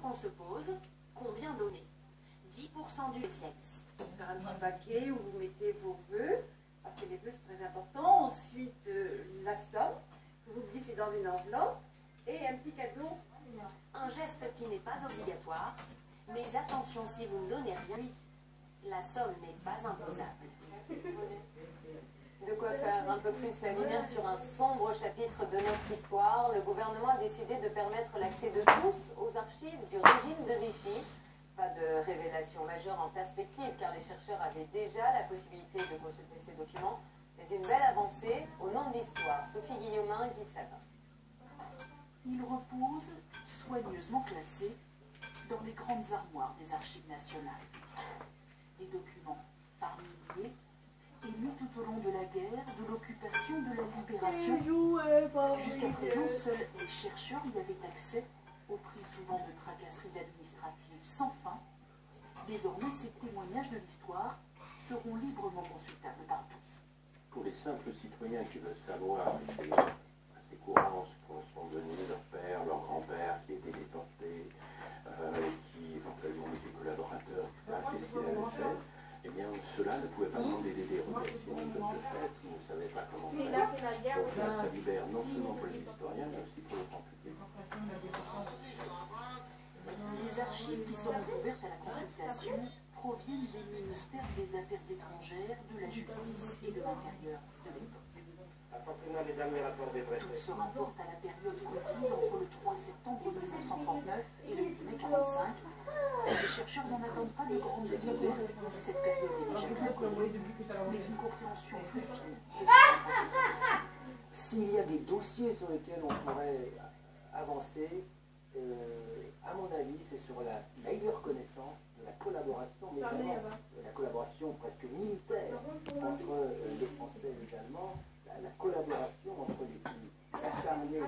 qu'on se pose, combien donner? 10% du spécialiste. Faire un petit paquet où vous mettez vos vœux, parce que les vœux c'est très important. Ensuite, la somme que vous glissez dans une enveloppe et un petit cadeau. Un geste qui n'est pas obligatoire, mais attention si vous ne donnez rien, la somme n'est pas imposable. De quoi faire un peu plus la lumière sur un sombre chapitre de notre histoire, le gouvernement a décidé de permettre l'accès de tous aux archives du régime de Vichy. Pas de révélation majeure en perspective, car les chercheurs avaient déjà la possibilité de consulter ces documents, mais une belle avancée au nom de l'histoire. Sophie Guillaumin, Guy Savin. Il repose, soigneusement classé, dans les grandes armoires des archives nationales. Des documents par milliers, émus tout au long de la guerre, de l'occupation, de la libération. Jusqu'à présent, seuls les chercheurs y avaient accès, au prix souvent de tracasseries administratives sans fin. Désormais, ces témoignages de l'histoire seront librement consultables par tous. Pour les simples citoyens qui veulent savoir, c'est assez courant ce qu'en sont devenus leurs pères, leurs grands-pères qui étaient déportés, qui éventuellement étaient collaborateurs, qu'est-ce qu'ils avaient fait, eh bien ceux-là ne pouvaient pas demander des dérogations de ce fait, ils ne savaient pas comment faire. Donc là, ça libère non seulement pour les historiens, mais aussi pour le grand public. Les archives qui seront ouvertes à la consultation proviennent des ministères des Affaires étrangères, de la Justice et de l'Intérieur de l'époque. Tout se rapporte à la période comprise entre le 3 septembre 1939 et le 8 mai 1945. Les chercheurs n'en attendent pas de grandes découvertes. Cette période est déjà bien connue, mais une compréhension plus fine de ce processus. S'il y a des dossiers sur lesquels on pourrait avancer, à mon avis, c'est sur la meilleure connaissance de la collaboration, mais vraiment de la collaboration presque militaire entre les Français et les Allemands, la collaboration entre les pays acharnés